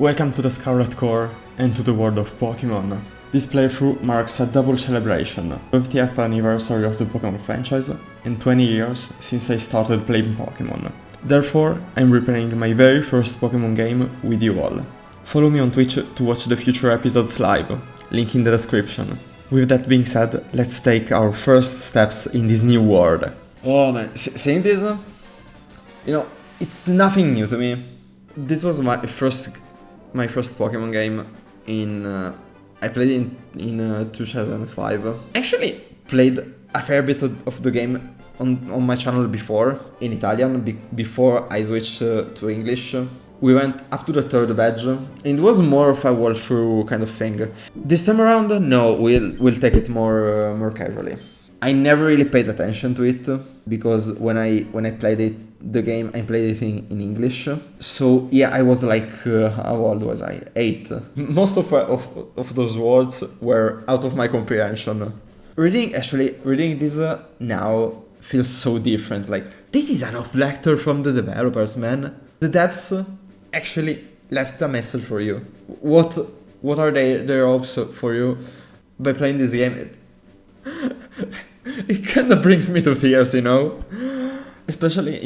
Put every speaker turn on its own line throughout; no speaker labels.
Welcome to the Scarlet Core and to the world of Pokémon. This playthrough marks a double celebration, 50th anniversary of the Pokémon franchise and 20 years since I started playing Pokémon. Therefore, I'm replaying my very first Pokémon game with you all. Follow me on Twitch to watch the future episodes live, link in the description. With that being said, let's take our first steps in this new world. Oh man, saying this, it's nothing new to me. This was my first Pokemon game I played in 2005. Actually played a fair bit of the game on my channel before, in Italian, before I switched to English. We went up to the third badge, and it was more of a walkthrough kind of thing. This time around, no, we'll take it more casually. I never really paid attention to it, because when I played the game, I played it in English. So yeah, I was like, how old was I? 8. Most of those words were out of my comprehension. Reading this now feels so different. Like, this is an off letter from the developers, man. The devs actually left a message for you. What are their hopes for you by playing this game? It kind of brings me to tears, Especially,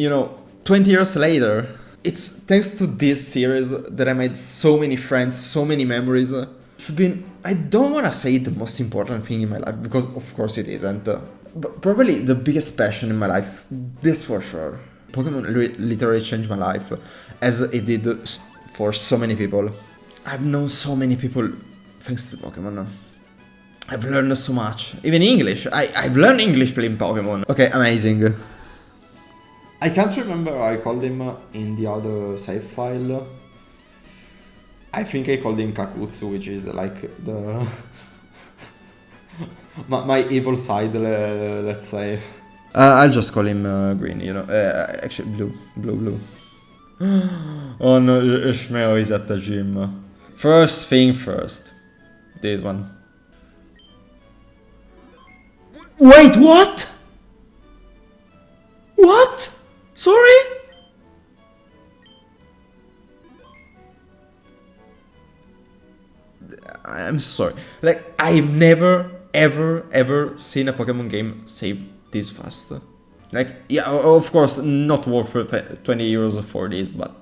20 years later. It's thanks to this series that I made so many friends, so many memories. It's been, I don't want to say the most important thing in my life, because of course it isn't. But probably the biggest passion in my life, this for sure. Pokemon literally changed my life, as it did for so many people. I've known so many people thanks to Pokemon. I've learned so much, even English. I've learned English playing Pokemon. Okay, amazing. I can't remember how I called him in the other save file. I think I called him Kakutsu, which is like the my evil side, let's say. I'll just call him green, actually blue. Oh no, Ishmael is at the gym. First thing first, this one. Wait, what? What? Sorry? I'm sorry. Like, I've never, ever seen a Pokemon game save this fast. Like, yeah, of course, not worth 20 euros for this, but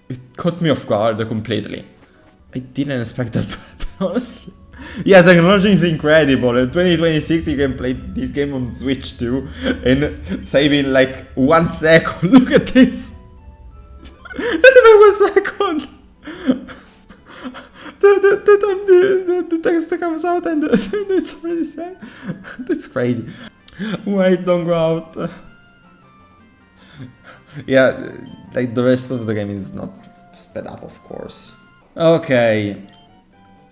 it caught me off guard completely. I didn't expect that to happen, honestly. Yeah, technology is incredible. In 2026 you can play this game on Switch too, and save in like 1 second. Look at this. Not even 1 second. The time the text comes out and it's already saved. That's crazy. Wait, don't go out. Yeah, like the rest of the game is not sped up, of course. Okay.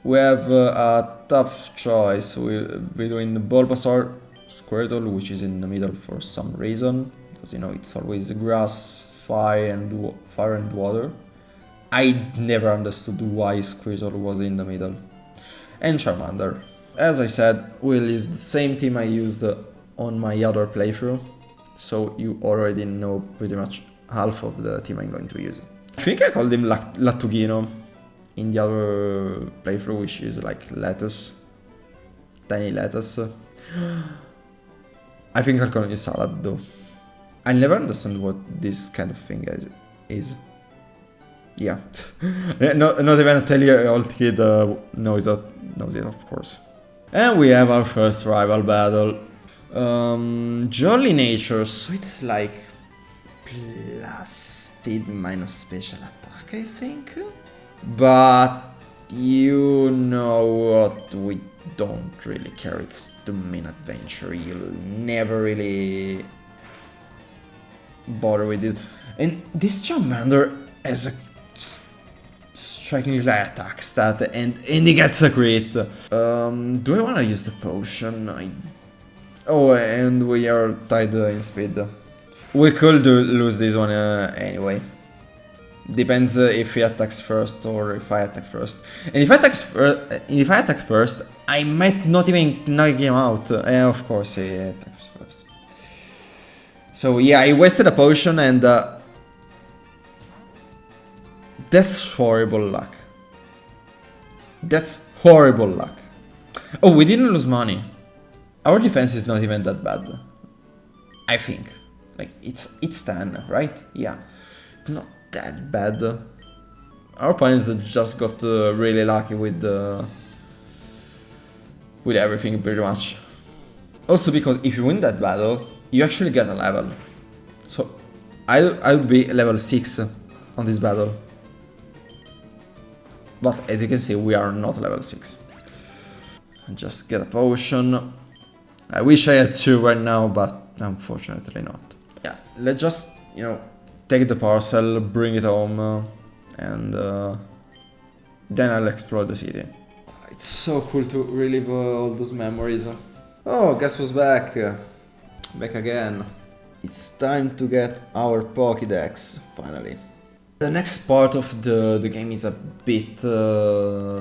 We have a tough choice between Bulbasaur, Squirtle, which is in the middle for some reason, because it's always grass, fire and water. I never understood why Squirtle was in the middle. And Charmander. As I said, we'll use the same team I used on my other playthrough, so you already know pretty much half of the team I'm going to use. I think I called him Latugino in the other playthrough, which is like lettuce, tiny lettuce. I think I'll call it salad though. I never understand what this kind of thing is. Yeah, not even a 10-year-old kid knows it, of course. And we have our first rival battle. Jolly Nature, so it's like plus speed minus special attack, I think. But you know what, we don't really care, it's the main adventure, you'll never really bother with it. And this Charmander has a strikingly attack stat, and he gets a crit. Do I want to use the potion? Oh, and we are tied in speed. We could lose this one anyway. Depends if he attacks first or if I attack first. And if I attack first, I might not even knock him out. Of course he attacks first. So yeah, I wasted a potion and
That's horrible luck. That's horrible luck. Oh, we didn't lose money. Our defense is not even that bad. I think. Like, it's 10, right? Yeah. It's not that bad. Our opponents just got really lucky with everything, pretty much. Also because if you win that battle, you actually get a level. So, I would be level 6 on this battle. But as you can see, we are not level 6. Just get a potion. I wish I had 2 right now, but unfortunately not. Yeah, let's just, you know, take the parcel, bring it home, and then I'll explore the city. It's so cool to relive all those memories. Oh, guess who's back? Back again. It's time to get our Pokédex, finally. The next part of the game is a bit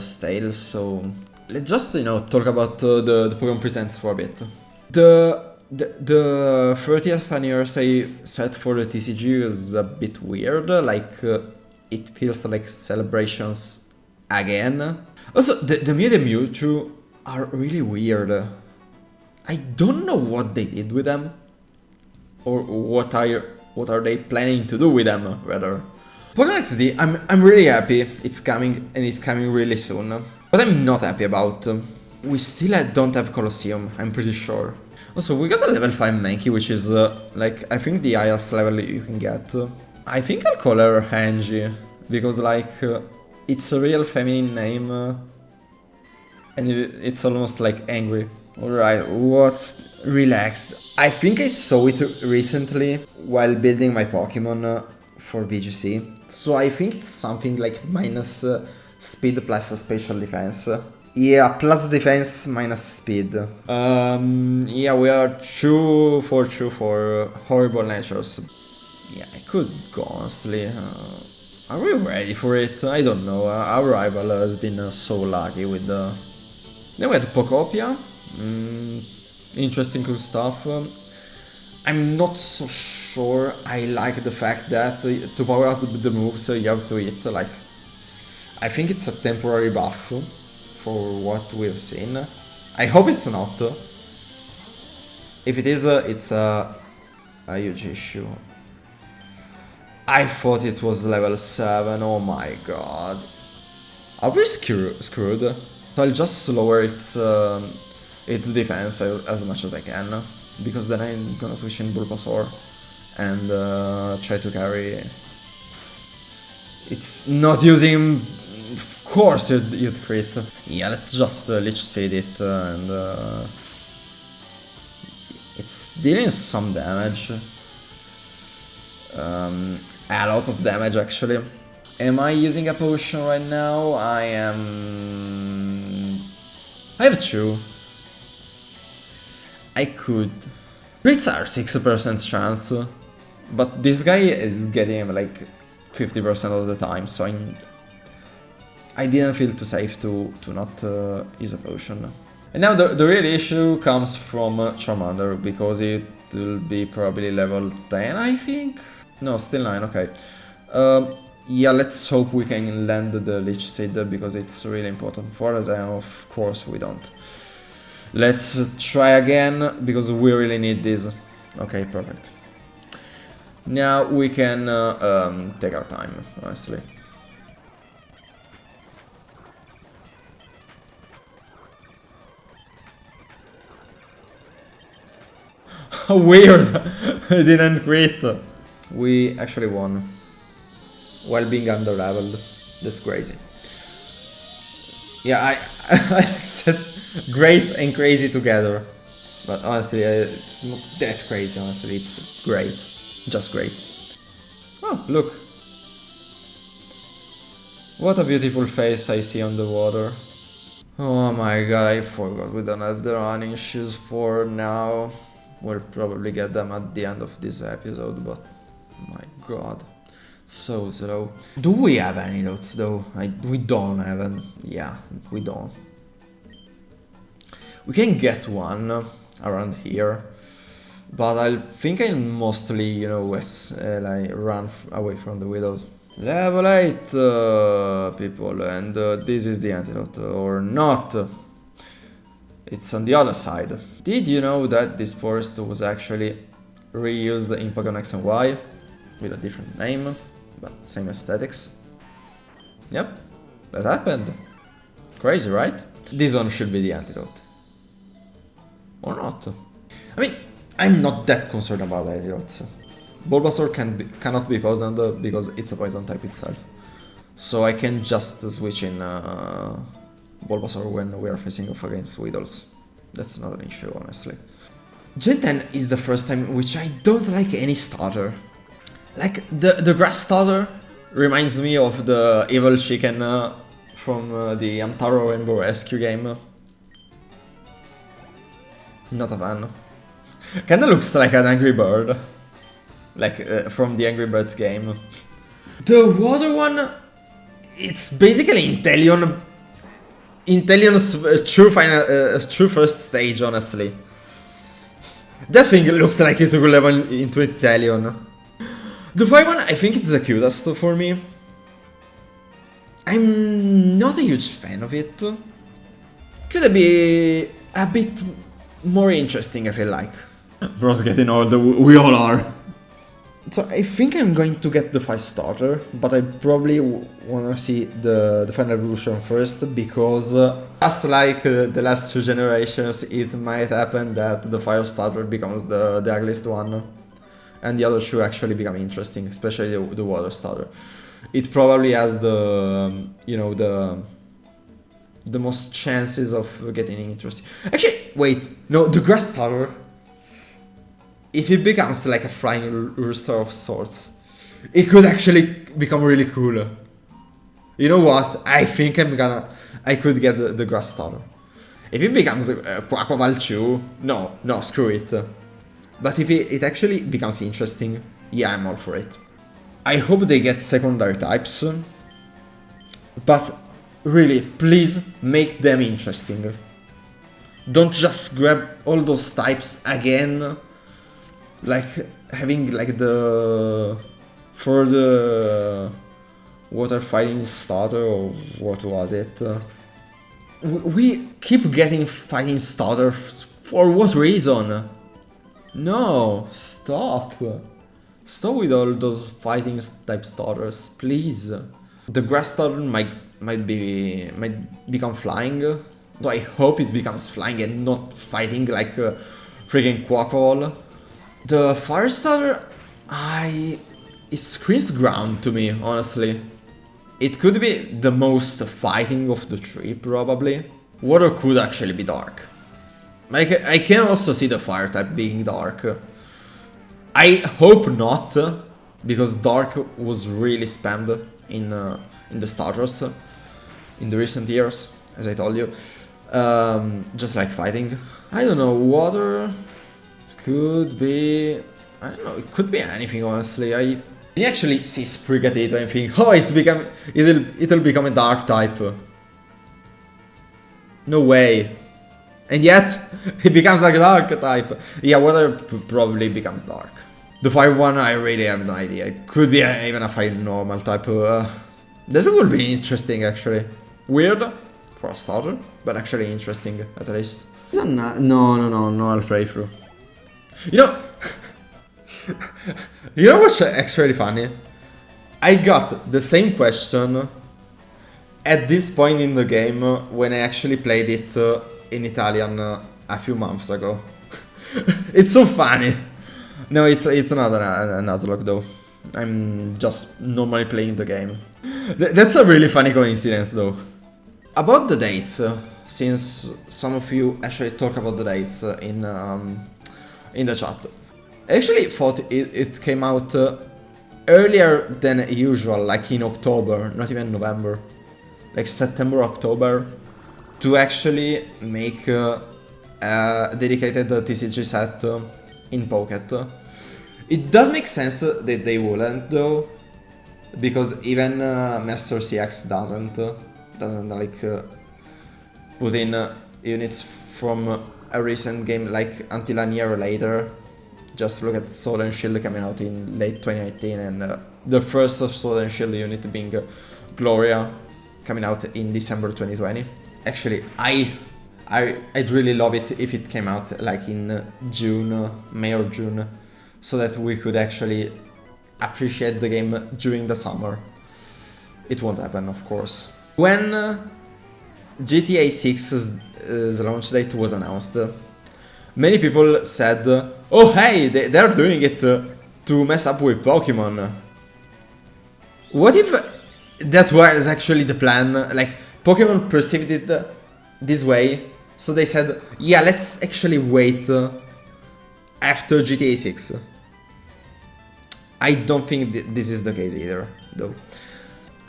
stale, so let's just, you know, talk about the Pokémon Presents for a bit. The 30th anniversary set for the TCG is a bit weird, like it feels like celebrations again. Also, the Mew and Mewtwo are really weird. I don't know what they did with them, or what are they planning to do with them, rather. Pokémon XD, I'm really happy it's coming, and it's coming really soon. But I'm not happy about. We still don't have Colosseum, I'm pretty sure. Also, we got a level 5 Mankey, which is like, I think the highest level you can get. I think I'll call her Angie, because like, it's a real feminine name, and it's almost like angry. Alright, what's relaxed? I think I saw it recently while building my Pokemon for VGC. So I think it's something like minus speed plus special defense. Yeah, plus defense minus speed. Yeah, we are 2 for 2 for horrible natures. Yeah, I could go honestly. Are we ready for it? I don't know. Our rival has been so lucky with the... Then we had Pokopia. Interesting, cool stuff. I'm not so sure I like the fact that to power up the moves you have to hit, like, I think it's a temporary buff for what we've seen. I hope it's not. If it is, it's a huge issue. I thought it was level 7, oh my god. Are we screwed? So I'll just lower its defense as much as I can, because then I'm gonna switch in Bulbasaur and try to carry. It's not using. Of course, you'd crit. Yeah, let's just Leech Seed it and it's dealing some damage. A lot of damage actually. Am I using a potion right now? I am. I have 2. I could. Crits are 60% chance, but this guy is getting him like 50% of the time, so I didn't feel too safe to not use a potion. And now the real issue comes from Charmander, because it will be probably level 10, I think? No, still 9, okay. Yeah, let's hope we can land the Leech Seed, because it's really important for us, and of course we don't. Let's try again, because we really need this. Okay, perfect. Now we can take our time, honestly. Weird! I didn't quit. We actually won. While being under-leveled. That's crazy. Yeah, I said great and crazy together. But honestly, it's not that crazy, honestly. It's great. Just great. Oh, look. What a beautiful face I see on the water. Oh my god, I forgot we don't have the running shoes for now. We'll probably get them at the end of this episode, but my god, so slow. Do we have any dots though? We don't have them. Yeah, we don't. We can get one around here, but I think I mostly, you know, like run away from the widows. Level 8, people, and this is the antidote, or not. It's on the other side. Did you know that this forest was actually reused in Pokémon X and Y? With a different name, but same aesthetics. Yep, that happened. Crazy, right? This one should be the antidote. Or not. I mean, I'm not that concerned about the antidotes. Bulbasaur cannot be poisoned because it's a poison type itself. So I can just switch in Bulbasaur when we are facing off against Weedles. That's not an issue, honestly. Gen 10 is the first time which I don't like any starter. Like, the grass starter reminds me of the evil chicken from the Amtaro Rainbow Rescue game. Not a fan. Kinda looks like an Angry Bird. Like, from the Angry Birds game. The water one, it's basically Intellion's true first stage, honestly. That thing looks like it will level into Inteleon. The fire one, I think it's the cutest for me. I'm not a huge fan of it. Could be a bit more interesting, I feel like.
Bro's getting old, we all are.
So I think I'm going to get the 5 starter, but I probably wanna see the final evolution first, because just like the last 2 generations, it might happen that the fire starter becomes the ugliest one, and the other 2 actually become interesting, especially the water starter. It probably has the, you know, the most chances of getting interesting. Actually, wait, no, the grass starter. If it becomes like a flying rooster of sorts, it could actually become really cool. You know what? I think I could get the grass starter. If it becomes Quaquaval 2, no, screw it. But if it actually becomes interesting, yeah, I'm all for it. I hope they get secondary types, but really, please make them interesting. Don't just grab all those types again. Like having like for the water fighting starter, or what was it? We keep getting fighting starters, for what reason? No, stop. Stop with all those fighting type starters, please. The grass starter might become flying. So I hope it becomes flying and not fighting like a freaking Quaquaval. The fire starter, it screams ground to me, honestly. It could be the most fighting of the 3, probably. Water could actually be dark. I can also see the fire type being dark. I hope not, because dark was really spammed in the starters in the recent years, as I told you. Just like fighting. I don't know, water could be, I don't know, it could be anything, honestly. I actually see Sprigatito and think, oh, it'll become a dark type. No way. And yet, it becomes like a dark type. Yeah, water probably becomes dark. The fire one, I really have no idea. It could be even a fire normal type. That would be interesting, actually. Weird for a starter, but actually interesting, at least. No, I'll play through. You know what's actually funny? I got the same question at this point in the game when I actually played it in Italian a few months ago. It's so funny. No, it's not a Nuzlocke though. I'm just normally playing the game. That's a really funny coincidence though. About the dates, since some of you actually talk about the dates in the chat. I actually thought it came out earlier than usual, like in October, not even November. Like September, October, to actually make a dedicated TCG set in Pocket. It does make sense that they wouldn't though, because even Master CX doesn't like put in units from a recent game like until a year later. Just look at Sword and Shield coming out in late 2018 and The first Sword and Shield unit being Gloria, coming out in December 2020. Actually, I'd really love it if it came out like in June, May or June, so that we could actually appreciate the game during the summer. It won't happen, of course. When GTA 6's launch date was announced, many people said, oh hey, they're doing it to mess up with Pokemon. What if that was actually the plan? Like, Pokemon perceived it this way, so they said, yeah, let's actually wait after GTA 6. I don't think this is the case either, though.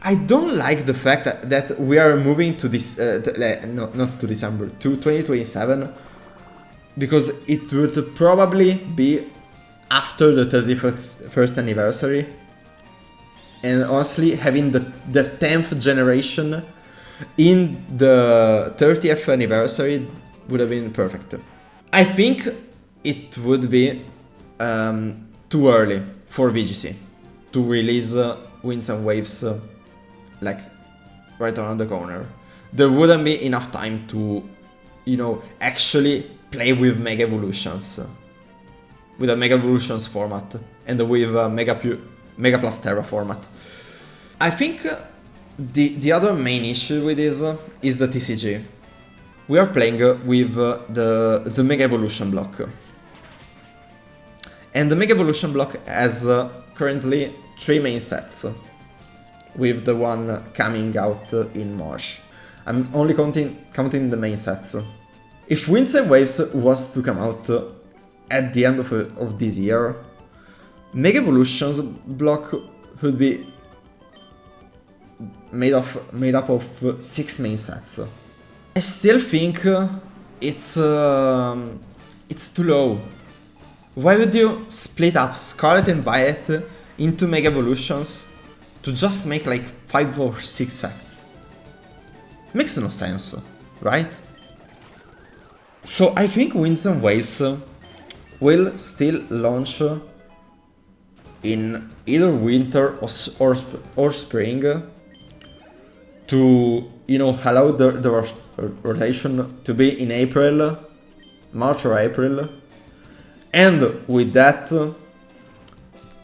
I don't like the fact that we are moving to this, not to December, to 2027, because it would probably be after the 31st anniversary. And honestly, having the 10th generation in the 30th anniversary would have been perfect. I think it would be too early for VGC to release Winds and Waves like right around the corner. There wouldn't be enough time to, you know, actually play with Mega Evolutions, with a Mega Evolutions format and with a Mega Plus Terra format. I think the other main issue with this is the TCG. We are playing with the Mega Evolution block. And the Mega Evolution block has currently 3 main sets, with the one coming out in March. I'm only counting the main sets. If Winds and Waves was to come out at the end of this year, Mega Evolutions block would be made up of 6 main sets. I still think it's too low. Why would you split up Scarlet and Violet into Mega Evolutions to just make like 5 or 6 sets? Makes no sense, right? So I think Winds and Waves will still launch in either winter or spring to, you know, allow the rotation to be in April, March or April, and with that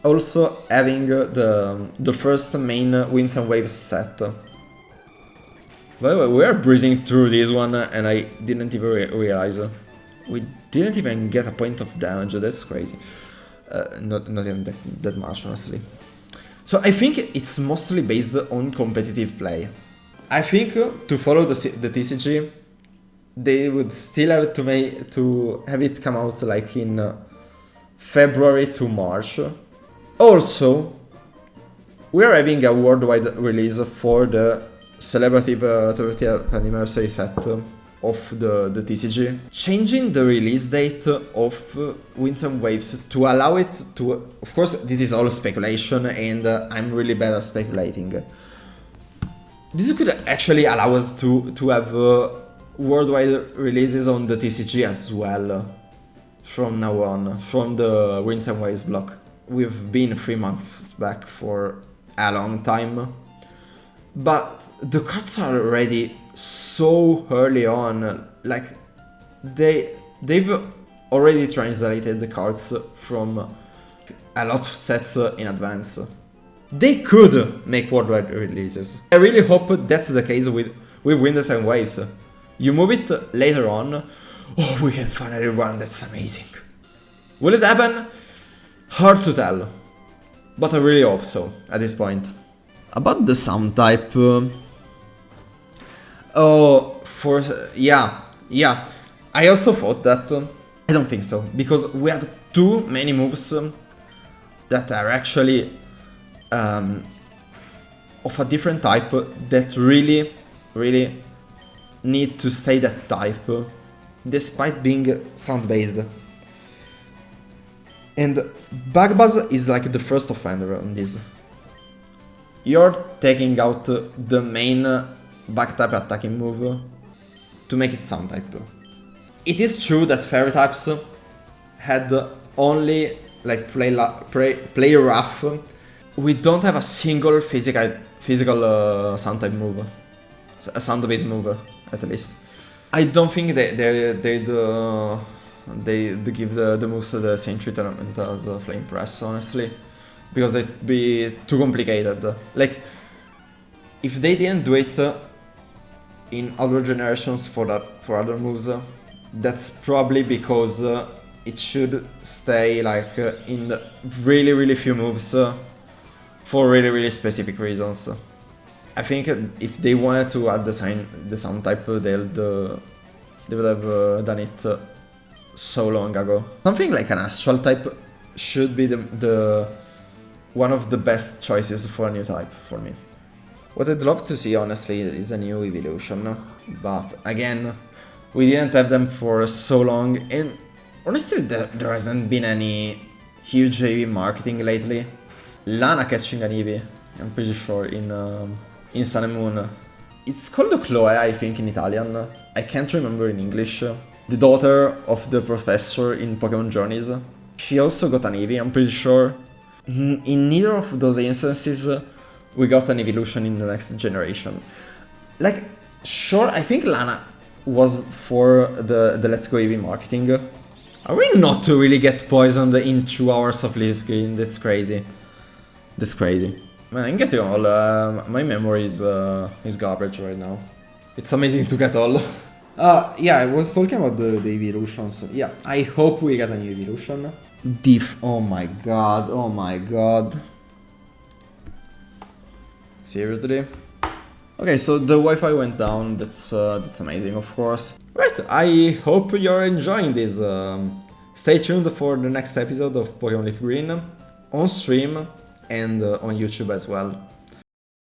also having the first main Winds and Waves set. By the way, we are breezing through this one and I didn't even realize. We didn't even get a point of damage, that's crazy. Not even that much, honestly. So I think it's mostly based on competitive play. I think to follow the TCG, they would still have to have it come out like in February to March. Also, we're having a worldwide release for the celebrative 30th anniversary set of the TCG. Changing the release date of Winds and Waves to allow it to... Of course, this is all speculation and I'm really bad at speculating. This could actually allow us to have worldwide releases on the TCG as well from now on, from the Winds and Waves block. We've been 3 months back for a long time, but the cards are already so early on, like they've already translated the cards from a lot of sets in advance. They could make worldwide releases. I really hope that's the case with Winds and Waves. You move it later on, oh, we can finally run, that's amazing. Will it happen? Hard to tell, but I really hope so at this point. About the sound type, yeah, I also thought that. I don't think so, because we have too many moves that are actually of a different type that really need to stay that type, despite being sound-based. And Bug Buzz is like the first offender on this. You're taking out the main bug type attacking move to make it sound type. It is true that fairy types had only like play rough we don't have a single physical sound type move, a sound based move at least. I don't think they'd give the moves the same treatment as Flame Press, honestly, because it'd be too complicated. Like, if they didn't do it in other generations for other moves, that's probably because it should stay like in really few moves for really specific reasons. I think if they wanted to add the sound type, they would have done it so long ago. Something like an Astral type should be the one of the best choices for a new type for me. What I'd love to see, honestly, is a new evolution, but again, we didn't have them for so long, and honestly, there hasn't been any huge Eevee marketing lately. Lana catching an Eevee, I'm pretty sure, in Sun and Moon. It's called Chloe, I think, in Italian. I can't remember in English. The daughter of the professor in Pokemon Journeys. She also got an Eevee, I'm pretty sure. In neither of those instances, we got an evolution in the next generation. Like, sure, I think Lana was for the Let's Go Eevee marketing. Are we not to really get poisoned in 2 hours of LeafGreen? That's crazy. That's crazy. Man, I'm getting all. My memory is garbage right now. It's amazing to get all. Yeah, I was talking about the evolutions. Yeah, I hope we get a new evolution. Diff. Oh my god. Oh my god. Seriously? Okay, so the Wi-Fi went down. That's amazing, of course. Right. I hope you're enjoying this. Stay tuned for the next episode of Pokémon LeafGreen on stream and on YouTube as well.